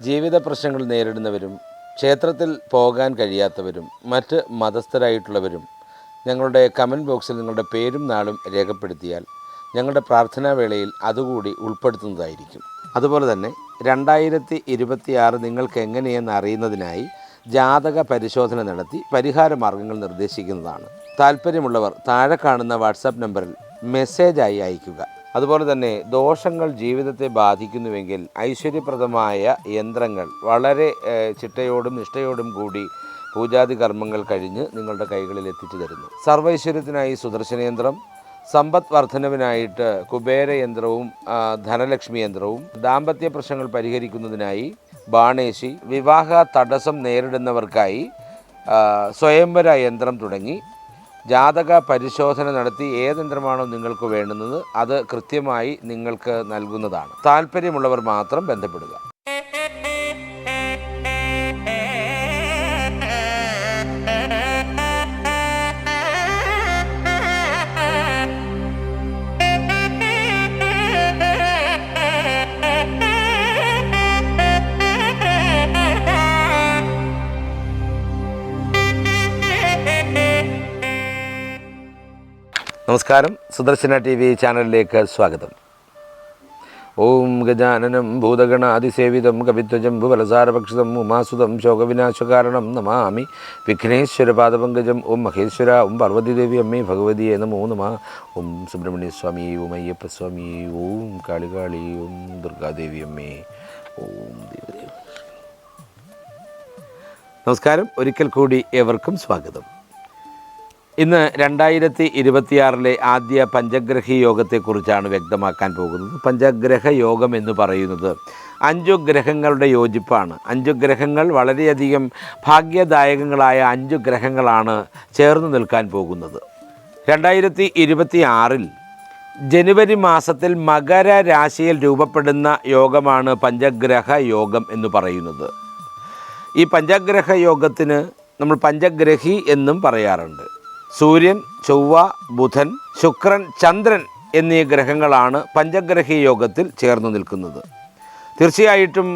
ജീവിത പ്രശ്നങ്ങൾ നേരിടുന്നവരും ക്ഷേത്രത്തിൽ പോകാൻ കഴിയാത്തവരും മറ്റ് മതസ്ഥരായിട്ടുള്ളവരും ഞങ്ങളുടെ കമൻറ്റ് ബോക്സിൽ നിങ്ങളുടെ പേരും നാളും രേഖപ്പെടുത്തിയാൽ ഞങ്ങളുടെ പ്രാർത്ഥനാവേളയിൽ അതുകൂടി ഉൾപ്പെടുത്തുന്നതായിരിക്കും. അതുപോലെ തന്നെ 2026 നിങ്ങൾക്ക് എങ്ങനെയെന്ന് അറിയുന്നതിനായി ജാതക പരിശോധന നടത്തി പരിഹാര മാർഗ്ഗങ്ങൾ നിർദ്ദേശിക്കുന്നതാണ്. താല്പര്യമുള്ളവർ താഴെ കാണുന്ന വാട്സാപ്പ് നമ്പറിൽ മെസ്സേജായി അയയ്ക്കുക. അതുപോലെ തന്നെ ദോഷങ്ങൾ ജീവിതത്തെ ബാധിക്കുന്നുവെങ്കിൽ ഐശ്വര്യപ്രദമായ യന്ത്രങ്ങൾ വളരെ ചിട്ടയോടും നിഷ്ഠയോടും കൂടി പൂജാതി കർമ്മങ്ങൾ കഴിഞ്ഞ് നിങ്ങളുടെ കൈകളിൽ എത്തിച്ചു തരുന്നു. സർവൈശ്വര്യത്തിനായി സുദർശന യന്ത്രം, സമ്പദ് വർധനവിനായിട്ട് കുബേര യന്ത്രവും ധനലക്ഷ്മി യന്ത്രവും, ദാമ്പത്യ പ്രശ്നങ്ങൾ പരിഹരിക്കുന്നതിനായി ബാണേശി, വിവാഹ തടസ്സം നേരിടുന്നവർക്കായി സ്വയംവര യന്ത്രം തുടങ്ങി ജാതക പരിശോധന നടത്തി ഏത് യന്ത്രമാണോ നിങ്ങൾക്ക് വേണ്ടുന്നത് അത് കൃത്യമായി നിങ്ങൾക്ക് നൽകുന്നതാണ്. താല്പര്യമുള്ളവർ മാത്രം ബന്ധപ്പെടുക. നമസ്കാരം, സുദർശന TV ചാനലിലേക്ക് സ്വാഗതം. ഓം ഗജാനനം ഭൂതഗണാതിസേവിതം കവിത്വജംബുവലസാരഭക്ഷിതം ഉമാസുതം ശോകവിനാശകാരണം നമാമി വിഘ്നേശ്വരപാദപങ്കജം. ഓം മഹേശ്വര, ഓം പാർവതീദേവി അമ്മേ ഭഗവതിയെ നമോ നമ. ഓം സുബ്രഹ്മണ്യസ്വാമി, ഓം അയ്യപ്പസ്വാമി, ഓം കാളികാളി, ഓം ദുർഗാദേവി അമ്മേ, ഓം ദേവദേവ. നമസ്കാരം, ഒരിക്കൽ കൂടി ഏവർക്കും സ്വാഗതം. ഇന്ന് 2026 ആദ്യ പഞ്ചഗ്രഹി യോഗത്തെക്കുറിച്ചാണ് വ്യക്തമാക്കാൻ പോകുന്നത്. പഞ്ചഗ്രഹ യോഗം എന്ന് പറയുന്നത് 5 ഗ്രഹങ്ങളുടെ യോജിപ്പാണ്. 5 ഗ്രഹങ്ങൾ വളരെയധികം ഭാഗ്യദായകങ്ങളായ 5 ഗ്രഹങ്ങളാണ് ചേർന്ന് നിൽക്കാൻ പോകുന്നത്. 2026 ജനുവരി മാസത്തിൽ മകര രാശിയിൽ രൂപപ്പെടുന്ന യോഗമാണ് പഞ്ചഗ്രഹ യോഗം എന്ന് പറയുന്നത്. ഈ പഞ്ചഗ്രഹ യോഗത്തിന് നമ്മൾ പഞ്ചഗ്രഹി എന്നും പറയാറുണ്ട്. സൂര്യൻ, ചൊവ്വ, ബുധൻ, ശുക്രൻ, ചന്ദ്രൻ എന്നീ ഗ്രഹങ്ങളാണ് പഞ്ചഗ്രഹി യോഗത്തിൽ ചേർന്ന് നിൽക്കുന്നത്. തീർച്ചയായിട്ടും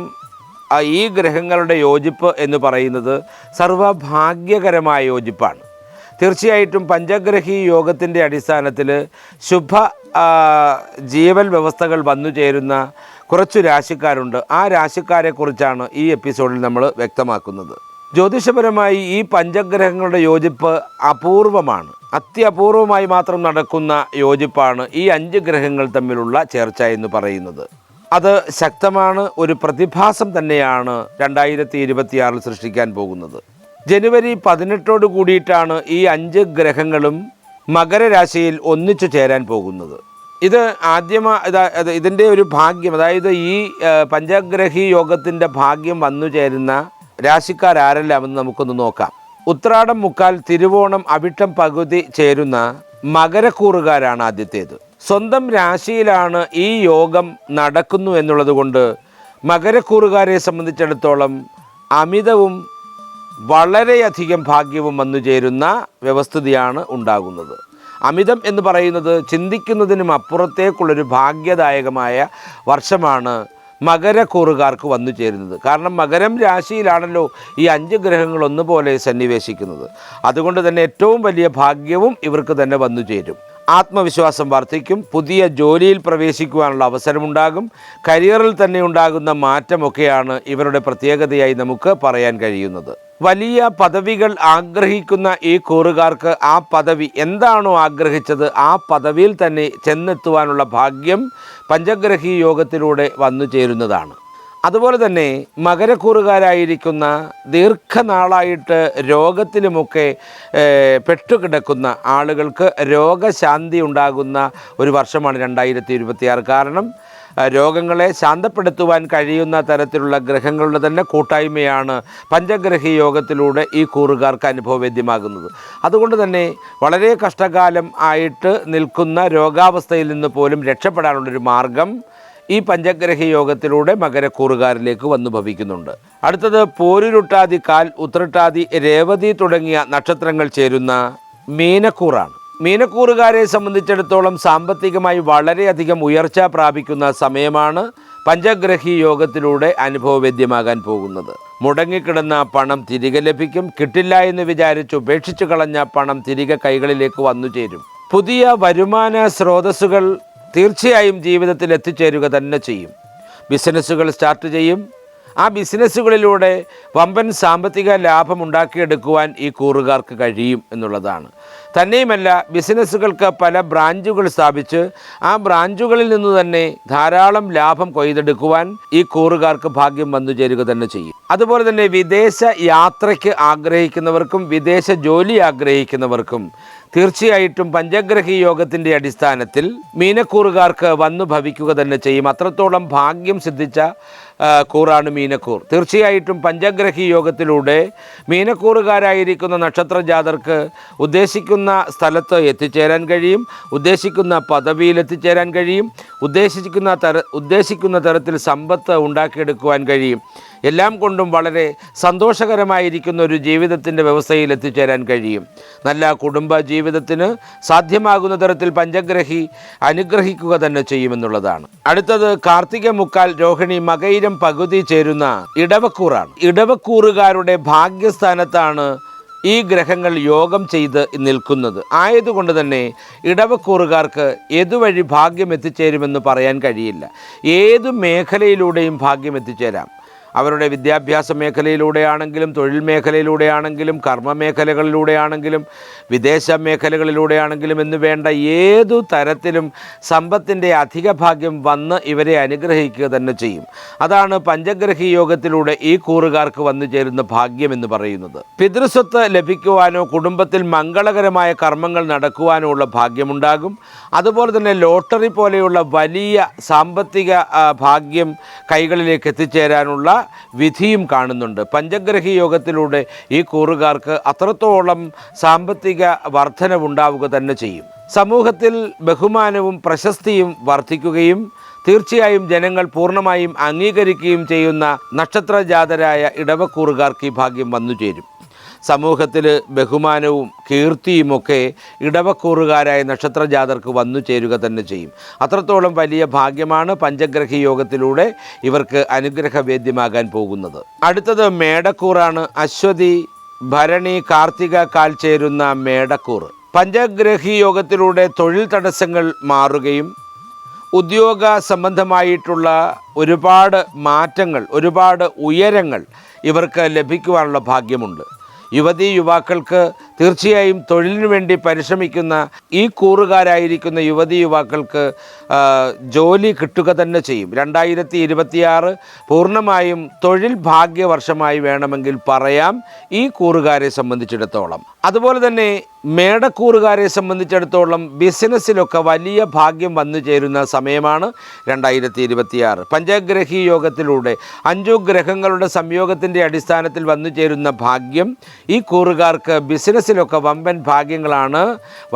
ഈ ഗ്രഹങ്ങളുടെ യോജിപ്പ് എന്ന് പറയുന്നത് സർവഭാഗ്യകരമായ യോജിപ്പാണ്. തീർച്ചയായിട്ടും പഞ്ചഗ്രഹി യോഗത്തിൻ്റെ അടിസ്ഥാനത്തിൽ ശുഭ ജീവൽ വ്യവസ്ഥകൾ വന്നു ചേരുന്ന കുറച്ചു രാശിക്കാരുണ്ട്. ആ രാശിക്കാരെക്കുറിച്ചാണ് ഈ എപ്പിസോഡിൽ നമ്മൾ വ്യക്തമാക്കുന്നത്. ജ്യോതിഷപരമായി ഈ പഞ്ചഗ്രഹങ്ങളുടെ യോജിപ്പ് അപൂർവമാണ്. അത്യപൂർവമായി മാത്രം നടക്കുന്ന യോജിപ്പാണ് ഈ 5 ഗ്രഹങ്ങൾ തമ്മിലുള്ള ചേർച്ച എന്ന് പറയുന്നത്. അത് ശക്തമാണ്, ഒരു പ്രതിഭാസം തന്നെയാണ് 2026 സൃഷ്ടിക്കാൻ പോകുന്നത്. ജനുവരി 18 കൂടിയിട്ടാണ് ഈ 5 ഗ്രഹങ്ങളും മകരരാശിയിൽ ഒന്നിച്ചു ചേരാൻ പോകുന്നത്. ഇത് ഇതിൻ്റെ ഒരു ഭാഗ്യം, അതായത് ഈ പഞ്ചഗ്രഹി യോഗത്തിൻ്റെ ഭാഗ്യം വന്നു ചേരുന്ന രാശിക്കാരെല്ലാമെന്ന് നമുക്കൊന്ന് നോക്കാം. ഉത്രാടം മുക്കാൽ, തിരുവോണം, അവിട്ടം പകുതി ചേരുന്ന മകരക്കൂറുകാരാണ് ആദ്യത്തേത്. സ്വന്തം രാശിയിലാണ് ഈ യോഗം നടക്കുന്നു എന്നുള്ളത് കൊണ്ട് മകരക്കൂറുകാരെ സംബന്ധിച്ചിടത്തോളം അമിതവും വളരെയധികം ഭാഗ്യവും വന്നു ചേരുന്ന വ്യവസ്ഥിതിയാണ് ഉണ്ടാകുന്നത്. അമിതം എന്ന് പറയുന്നത് ചിന്തിക്കുന്നതിനും അപ്പുറത്തേക്കുള്ളൊരു ഭാഗ്യദായകമായ വർഷമാണ് മകരക്കൂറുകാർക്ക് വന്നു ചേരുന്നത്. കാരണം മകരം രാശിയിലാണല്ലോ ഈ 5 ഗ്രഹങ്ങൾ ഒന്നുപോലെ സന്നിവേശിക്കുന്നത്. അതുകൊണ്ട് തന്നെ ഏറ്റവും വലിയ ഭാഗ്യവും ഇവർക്ക് തന്നെ വന്നു ചേരും. ആത്മവിശ്വാസം വർദ്ധിക്കും, പുതിയ ജോലിയിൽ പ്രവേശിക്കുവാനുള്ള അവസരമുണ്ടാകും, കരിയറിൽ തന്നെ ഉണ്ടാകുന്ന മാറ്റമൊക്കെയാണ് ഇവരുടെ പ്രത്യേകതയായി നമുക്ക് പറയാൻ കഴിയുന്നത്. വലിയ പദവികൾ ആഗ്രഹിക്കുന്ന ഈ കൂറുകാർക്ക് ആ പദവി എന്താണോ ആഗ്രഹിച്ചത് ആ പദവിയിൽ തന്നെ ചെന്നെത്തുവാനുള്ള ഭാഗ്യം പഞ്ചഗ്രഹി യോഗത്തിലൂടെ വന്നു ചേരുന്നതാണ്. അതുപോലെ തന്നെ മകരക്കൂറുകാരായിരിക്കുന്ന ദീർഘനാളായിട്ട് രോഗത്തിലുമൊക്കെ പെട്ടുകിടക്കുന്ന ആളുകൾക്ക് രോഗശാന്തി ഉണ്ടാകുന്ന ഒരു വർഷമാണ് 2026. കാരണം രോഗങ്ങളെ ശാന്തപ്പെടുത്തുവാൻ കഴിയുന്ന തരത്തിലുള്ള ഗ്രഹങ്ങളുടെ തന്നെ കൂട്ടായ്മയാണ് പഞ്ചഗ്രഹി യോഗത്തിലൂടെ ഈ കൂറുകാർക്ക് അനുഭവവേദ്യമാകുന്നത്. അതുകൊണ്ട് തന്നെ വളരെ കഷ്ടകാലം ആയിട്ട് നിൽക്കുന്ന രോഗാവസ്ഥയിൽ നിന്ന് പോലും രക്ഷപ്പെടാനുള്ളൊരു മാർഗം ഈ പഞ്ചഗ്രഹി യോഗത്തിലൂടെ മകരക്കൂറുകാരിലേക്ക് വന്നു ഭവിക്കുന്നുണ്ട്. അടുത്തത് പോരുരുട്ടാതി, കാൽ, ഉത്രട്ടാതി, രേവതി തുടങ്ങിയ നക്ഷത്രങ്ങൾ ചേരുന്ന മീനക്കൂറാണ്. മീനക്കൂറുകാരെ സംബന്ധിച്ചിടത്തോളം സാമ്പത്തികമായി വളരെയധികം ഉയർച്ച പ്രാപിക്കുന്ന സമയമാണ് പഞ്ചഗ്രഹി യോഗത്തിലൂടെ അനുഭവവേദ്യമാകാൻ പോകുന്നത്. മുടങ്ങിക്കിടന്ന പണം തിരികെ ലഭിക്കും. കിട്ടില്ല എന്ന് വിചാരിച്ച് ഉപേക്ഷിച്ചു കളഞ്ഞ പണം തിരികെ കൈകളിലേക്ക് വന്നു ചേരും. പുതിയ വരുമാന സ്രോതസ്സുകൾ തീർച്ചയായും ജീവിതത്തിൽ എത്തിച്ചേരുക തന്നെ ചെയ്യും. ബിസിനസ്സുകൾ സ്റ്റാർട്ട് ചെയ്യും. ആ ബിസിനസ്സുകളിലൂടെ വമ്പൻ സാമ്പത്തിക ലാഭം ഉണ്ടാക്കിയെടുക്കുവാൻ ഈ കൂറുകാർക്ക് കഴിയും എന്നുള്ളതാണ്. തന്നെയുമല്ല, ബിസിനസ്സുകൾക്ക് പല ബ്രാഞ്ചുകൾ സ്ഥാപിച്ച് ആ ബ്രാഞ്ചുകളിൽ നിന്ന് തന്നെ ധാരാളം ലാഭം കൊയ്തെടുക്കുവാൻ ഈ കൂറുകാർക്ക് ഭാഗ്യം വന്നു ചേരുക തന്നെ ചെയ്യും. അതുപോലെ തന്നെ വിദേശ യാത്രയ്ക്ക് ആഗ്രഹിക്കുന്നവർക്കും വിദേശ ജോലി ആഗ്രഹിക്കുന്നവർക്കും തീർച്ചയായിട്ടും പഞ്ചഗ്രഹി യോഗത്തിൻ്റെ അടിസ്ഥാനത്തിൽ മീനക്കൂറുകാർക്ക് വന്നു ഭവിക്കുക തന്നെ ചെയ്യും. അത്രത്തോളം ഭാഗ്യം സിദ്ധിച്ച കൂറാണ് മീനക്കൂർ. തീർച്ചയായിട്ടും പഞ്ചഗ്രഹി യോഗത്തിലൂടെ മീനക്കൂറുകാരായിരിക്കുന്ന നക്ഷത്ര ജാതർക്ക് ഉദ്ദേശിക്കുന്ന സ്ഥലത്ത് എത്തിച്ചേരാൻ കഴിയും. ഉദ്ദേശിക്കുന്ന പദവിയിൽ എത്തിച്ചേരാൻ കഴിയും. ഉദ്ദേശിക്കുന്ന തരത്തിൽ സമ്പത്ത് ഉണ്ടാക്കിയെടുക്കുവാൻ കഴിയും. എല്ലാം കൊണ്ടും വളരെ സന്തോഷകരമായിരിക്കുന്ന ഒരു ജീവിതത്തിൻ്റെ വ്യവസ്ഥയിൽ എത്തിച്ചേരാൻ കഴിയും. നല്ല കുടുംബ ജീവിതത്തിന് സാധ്യമാകുന്ന തരത്തിൽ പഞ്ചഗ്രഹി അനുഗ്രഹിക്കുക തന്നെ ചെയ്യുമെന്നുള്ളതാണ്. അടുത്തത് കാർത്തിക മുക്കാൽ രോഹിണി മകയിരം പകുതി ചേരുന്ന ഇടവക്കൂറാണ്. ഇടവക്കൂറുകാരുടെ ഭാഗ്യസ്ഥാനത്താണ് ഈ ഗ്രഹങ്ങൾ യോഗം ചെയ്ത് നിൽക്കുന്നത്. ആയതുകൊണ്ട് തന്നെ ഇടവക്കൂറുകാർക്ക് ഏതുവഴി ഭാഗ്യം എത്തിച്ചേരുമെന്ന് പറയാൻ കഴിയില്ല. ഏതു മേഖലയിലൂടെയും ഭാഗ്യം എത്തിച്ചേരാം. അവരുടെ വിദ്യാഭ്യാസ മേഖലയിലൂടെയാണെങ്കിലും തൊഴിൽ മേഖലയിലൂടെയാണെങ്കിലും കർമ്മ മേഖലകളിലൂടെയാണെങ്കിലും വിദേശ മേഖലകളിലൂടെയാണെങ്കിലും എന്ന് വേണ്ട ഏതു തരത്തിലും സമ്പത്തിൻ്റെ അധിക ഭാഗ്യം വന്ന് ഇവരെ അനുഗ്രഹിക്കുക തന്നെ ചെയ്യും. അതാണ് പഞ്ചഗ്രഹി യോഗത്തിലൂടെ ഈ കൂറുകാർക്ക് വന്നു ചേരുന്ന ഭാഗ്യം എന്ന് പറയുന്നത്. പിതൃസ്വത്ത് ലഭിക്കുവാനോ കുടുംബത്തിൽ മംഗളകരമായ കർമ്മങ്ങൾ നടക്കുവാനോ ഉള്ള ഭാഗ്യമുണ്ടാകും. അതുപോലെ തന്നെ ലോട്ടറി പോലെയുള്ള വലിയ സാമ്പത്തിക ഭാഗ്യം കൈകളിലേക്ക് എത്തിച്ചേരാനുള്ള വിധിയും കാണുന്നുണ്ട്. പഞ്ചഗ്രഹി യോഗത്തിലൂടെ ഈ കൂറുകാർക്ക് അത്രത്തോളം സാമ്പത്തിക വർധനവുണ്ടാവുക തന്നെ ചെയ്യും. സമൂഹത്തിൽ ബഹുമാനവും പ്രശസ്തിയും വർദ്ധിക്കുകയും തീർച്ചയായും ജനങ്ങൾ പൂർണ്ണമായും അംഗീകരിക്കുകയും ചെയ്യുന്ന നക്ഷത്രജാതരായ ഇടവക്കൂറുകാർക്ക് ഈ ഭാഗ്യം വന്നു ചേരും. സമൂഹത്തിൽ ബഹുമാനവും കീർത്തിയുമൊക്കെ ഇടവക്കൂറുകാരായ നക്ഷത്രജാതർക്ക് വന്നു ചേരുക തന്നെ ചെയ്യും. അത്രത്തോളം വലിയ ഭാഗ്യമാണ് പഞ്ചഗ്രഹി യോഗത്തിലൂടെ ഇവർക്ക് അനുഗ്രഹവേദ്യമാകാൻ പോകുന്നത്. അടുത്തത് മേടക്കൂറാണ്. അശ്വതി ഭരണി കാർത്തിക കാൽ ചേരുന്ന മേടക്കൂറ്. പഞ്ചഗ്രഹി യോഗത്തിലൂടെ തൊഴിൽ തടസ്സങ്ങൾ മാറുകയും ഉദ്യോഗ സംബന്ധമായിട്ടുള്ള ഒരുപാട് മാറ്റങ്ങൾ, ഒരുപാട് ഉയരങ്ങൾ ഇവർക്ക് ലഭിക്കുവാനുള്ള ഭാഗ്യമുണ്ട്. യുവതീ യുവാക്കൾക്ക് തീർച്ചയായും തൊഴിലിനു വേണ്ടി പരിശ്രമിക്കുന്ന ഈ കൂറുകാരായിരിക്കുന്ന യുവതീ യുവാക്കൾക്ക് ജോലി കിട്ടുക തന്നെ ചെയ്യും. 2026 പൂർണ്ണമായും തൊഴിൽ ഭാഗ്യവർഷമായി വേണമെങ്കിൽ പറയാം ഈ കൂറുകാരെ സംബന്ധിച്ചിടത്തോളം. അതുപോലെ തന്നെ മേടക്കൂറുകാരെ സംബന്ധിച്ചിടത്തോളം ബിസിനസ്സിലൊക്കെ വലിയ ഭാഗ്യം വന്നു ചേരുന്ന സമയമാണ് 2026. പഞ്ചഗ്രഹി യോഗത്തിലൂടെ 5 ഗ്രഹങ്ങളുടെ സംയോഗത്തിൻ്റെ അടിസ്ഥാനത്തിൽ വന്നു ചേരുന്ന ഭാഗ്യം ഈ കൂറുകാർക്ക് ബിസിനസ്സിലൊക്കെ വമ്പൻ ഭാഗ്യങ്ങളാണ്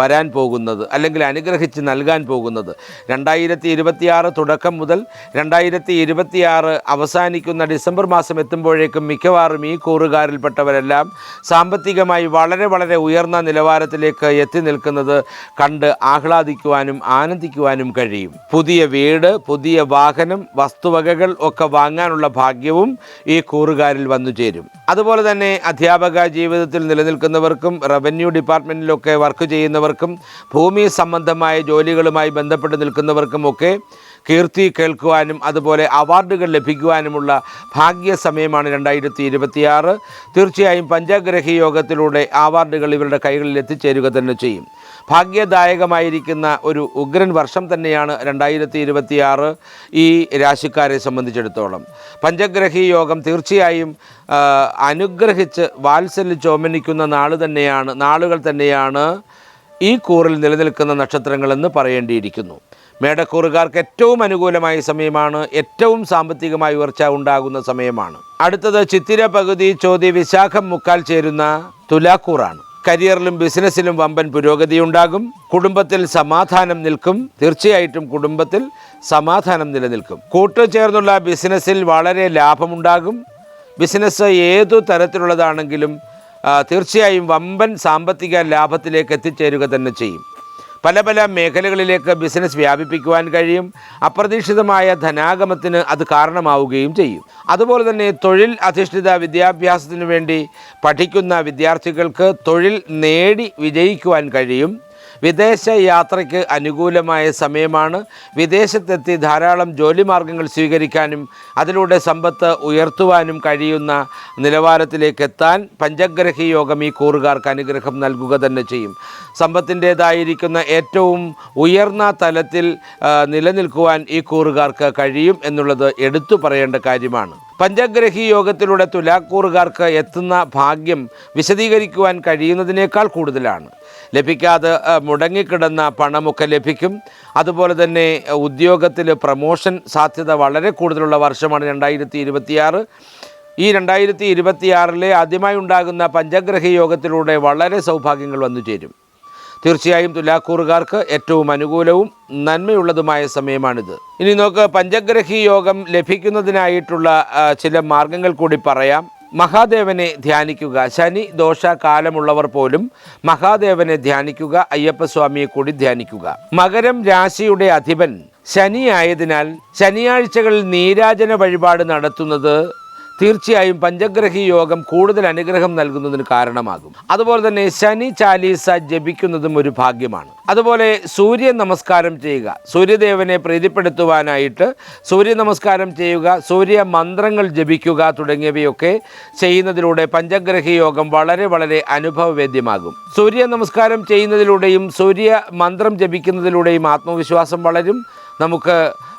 വരാൻ പോകുന്നത്, അല്ലെങ്കിൽ അനുഗ്രഹിച്ച് നൽകാൻ പോകുന്നത്. 2026 തുടക്കം മുതൽ 2026 അവസാനിക്കുന്ന ഡിസംബർ മാസം എത്തുമ്പോഴേക്കും മിക്കവാറും ഈ കൂറുകാരിൽപ്പെട്ടവരെല്ലാം സാമ്പത്തികമായി വളരെ വളരെ ഉയർന്ന നിലവാരത്തിലേക്ക് എത്തി നിൽക്കുന്നത് കണ്ട് ആഹ്ലാദിക്കുവാനും ആനന്ദിക്കുവാനും കഴിയും. പുതിയ വീട്, പുതിയ വാഹനം, വസ്തുവകകൾ ഒക്കെ വാങ്ങാനുള്ള ഭാഗ്യവും ഈ കൂറുകാരിൽ വന്നു ചേരും. അതുപോലെ തന്നെ അധ്യാപക ജീവിതത്തിൽ നിലനിൽക്കുന്നവർക്കും റവന്യൂ ഡിപ്പാർട്ട്മെൻറ്റിലൊക്കെ വർക്ക് ചെയ്യുന്നവർക്കും ഭൂമി സംബന്ധമായ ജോലികളുമായി ബന്ധപ്പെട്ട് നിൽക്കുന്നവർക്കുമൊക്കെ കീർത്തി കേൾക്കുവാനും അതുപോലെ അവാർഡുകൾ ലഭിക്കുവാനുമുള്ള ഭാഗ്യ സമയമാണ് 2026. തീർച്ചയായും പഞ്ചഗ്രഹി യോഗത്തിലൂടെ അവാർഡുകൾ ഇവരുടെ കൈകളിൽ എത്തിച്ചേരുക തന്നെ ചെയ്യും. ഭാഗ്യദായകമായിരിക്കുന്ന ഒരു ഉഗ്രൻ വർഷം തന്നെയാണ് 2026 ഈ രാശിക്കാരെ സംബന്ധിച്ചിടത്തോളം. പഞ്ചഗ്രഹി യോഗം തീർച്ചയായും അനുഗ്രഹിച്ച് വാത്സല്യചോമനിക്കുന്ന നാളുകൾ തന്നെയാണ് ഈ കൂറിൽ നിലനിൽക്കുന്ന നക്ഷത്രങ്ങളെന്ന് പറയേണ്ടിയിരിക്കുന്നു. മേടക്കൂറുകാർക്ക് ഏറ്റവും അനുകൂലമായ സമയമാണ്. ഏറ്റവും സാമ്പത്തികമായി ഉയർച്ച ഉണ്ടാകുന്ന സമയമാണ്. അടുത്തത് ചിത്തിര പകുതി ചോതി വിശാഖം മുക്കാൽ ചേരുന്ന തുലാക്കൂറാണ്. കരിയറിലും ബിസിനസ്സിലും വമ്പൻ പുരോഗതി ഉണ്ടാകും. കുടുംബത്തിൽ സമാധാനം നിൽക്കും. തീർച്ചയായിട്ടും കുടുംബത്തിൽ സമാധാനം നിലനിൽക്കും. കൂട്ടുചേർന്നുള്ള ബിസിനസ്സിൽ വളരെ ലാഭമുണ്ടാകും. ബിസിനസ് ഏതു തരത്തിലുള്ളതാണെങ്കിലും തീർച്ചയായും വമ്പൻ സാമ്പത്തിക ലാഭത്തിലേക്ക് എത്തിച്ചേരുക തന്നെ ചെയ്യും. പല പല മേഖലകളിലേക്ക് ബിസിനസ് വ്യാപിപ്പിക്കുവാൻ കഴിയും. അപ്രതീക്ഷിതമായ ധനാഗമത്തിന് അത് കാരണമാവുകയും ചെയ്യും. അതുപോലെ തന്നെ തൊഴിൽ അധിഷ്ഠിത വിദ്യാഭ്യാസത്തിനു വേണ്ടി പഠിക്കുന്ന വിദ്യാർത്ഥികൾക്ക് തൊഴിൽ നേടി വിജയിക്കുവാൻ കഴിയും. വിദേശ യാത്രയ്ക്ക് അനുകൂലമായ സമയമാണ്. വിദേശത്തെത്തി ധാരാളം ജോലി മാർഗങ്ങൾ സ്വീകരിക്കാനും അതിലൂടെ സമ്പത്ത് ഉയർത്തുവാനും കഴിയുന്ന നിലവാരത്തിലേക്ക് എത്താൻ പഞ്ചഗ്രഹി യോഗം ഈ കൂറുകാർക്ക് അനുഗ്രഹം നൽകുക തന്നെ ചെയ്യും. സമ്പത്തിൻ്റേതായിരിക്കുന്ന ഏറ്റവും ഉയർന്ന തലത്തിൽ നിലനിൽക്കുവാൻ ഈ കൂറുകാർക്ക് കഴിയും എന്നുള്ളത് എടുത്തു പറയേണ്ട കാര്യമാണ്. പഞ്ചഗ്രഹി യോഗത്തിലൂടെ തുലാക്കൂറുകാർക്ക് എത്തുന്ന ഭാഗ്യം വിശദീകരിക്കുവാൻ കഴിയുന്നതിനേക്കാൾ കൂടുതലാണ്. ലഭിക്കാതെ മുടങ്ങിക്കിടന്ന പണമൊക്കെ ലഭിക്കും. അതുപോലെ തന്നെ ഉദ്യോഗത്തിൽ പ്രമോഷൻ സാധ്യത വളരെ കൂടുതലുള്ള വർഷമാണ് 2026. ഈ 2026 ആദ്യമായി ഉണ്ടാകുന്ന പഞ്ചഗ്രഹി യോഗത്തിലൂടെ വളരെ സൗഭാഗ്യങ്ങൾ വന്നു ചേരും. തീർച്ചയായും തുലാക്കൂറുകാർക്ക് ഏറ്റവും അനുകൂലവും നന്മയുള്ളതുമായ സമയമാണിത്. ഇനി നമുക്ക് പഞ്ചഗ്രഹി യോഗം ലഭിക്കുന്നതിനായിട്ടുള്ള ചില മാർഗങ്ങൾ കൂടി പറയാം. മഹാദേവനെ ധ്യാനിക്കുക. ശനി ദോഷ കാലമുള്ളവർ പോലും മഹാദേവനെ ധ്യാനിക്കുക. അയ്യപ്പസ്വാമിയെ കൂടി ധ്യാനിക്കുക. മകരം രാശിയുടെ അധിപൻ ശനി ആയതിനാൽ ശനിയാഴ്ചകളിൽ നീരാജന വഴിപാട് നടത്തുന്നത് തീർച്ചയായും പഞ്ചഗ്രഹി യോഗം കൂടുതൽ അനുഗ്രഹം നൽകുന്നതിന് കാരണമാകും. അതുപോലെ തന്നെ ശനി ചാലീസ ജപിക്കുന്നതും ഒരു ഭാഗ്യമാണ്. അതുപോലെ സൂര്യ നമസ്കാരം ചെയ്യുക. സൂര്യദേവനെ പ്രീതിപ്പെടുത്തുവാനായിട്ട് സൂര്യ നമസ്കാരം ചെയ്യുക, സൂര്യ മന്ത്രങ്ങൾ ജപിക്കുക തുടങ്ങിയവയൊക്കെ ചെയ്യുന്നതിലൂടെ പഞ്ചഗ്രഹി യോഗം വളരെ വളരെ അനുഭവവേദ്യമാകും. സൂര്യ നമസ്കാരം ചെയ്യുന്നതിലൂടെയും സൂര്യ മന്ത്രം ജപിക്കുന്നതിലൂടെയും ആത്മവിശ്വാസം വളരും. നമുക്ക്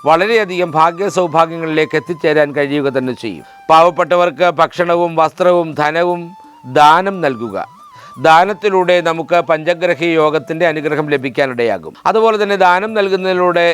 വളരെയധികം ഭാഗ്യ സൗഭാഗ്യങ്ങളിലേക്ക് എത്തിച്ചേരാൻ കഴിയുക തന്നെ ചെയ്യും. പാവപ്പെട്ടവർക്ക് ഭക്ഷണവും വസ്ത്രവും ധനവും ദാനം നൽകുക. ദാനത്തിലൂടെ നമുക്ക് പഞ്ചഗ്രഹി യോഗത്തിൻ്റെ അനുഗ്രഹം ലഭിക്കാനിടയാകും. അതുപോലെ തന്നെ ദാനം നൽകുന്നതിലൂടെ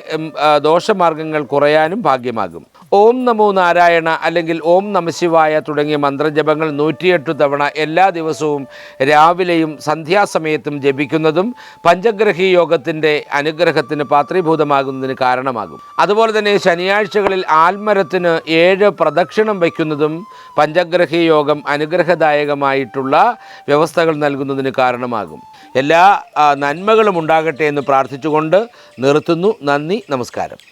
ദോഷമാർഗങ്ങൾ കുറയാനും ഭാഗ്യമാകും. ഓം നമോ നാരായണ അല്ലെങ്കിൽ ഓം നമശിവായ തുടങ്ങിയ മന്ത്രജപങ്ങൾ 108 തവണ എല്ലാ ദിവസവും രാവിലെയും സന്ധ്യാസമയത്തും ജപിക്കുന്നതും പഞ്ചഗ്രഹി യോഗത്തിൻ്റെ അനുഗ്രഹത്തിന് പാത്രീഭൂതമാകുന്നതിന് കാരണമാകും. അതുപോലെ തന്നെ ശനിയാഴ്ചകളിൽ ആൽമരത്തിന് 7 പ്രദക്ഷിണം വയ്ക്കുന്നതും പഞ്ചഗ്രഹി യോഗം അനുഗ്രഹദായകമായിട്ടുള്ള വ്യവസ്ഥകൾ നൽകുന്നതിന് കാരണമാകും. എല്ലാ നന്മകളും ഉണ്ടാകട്ടെ എന്ന് പ്രാർത്ഥിച്ചുകൊണ്ട് നിർത്തുന്നു. നന്ദി, നമസ്കാരം.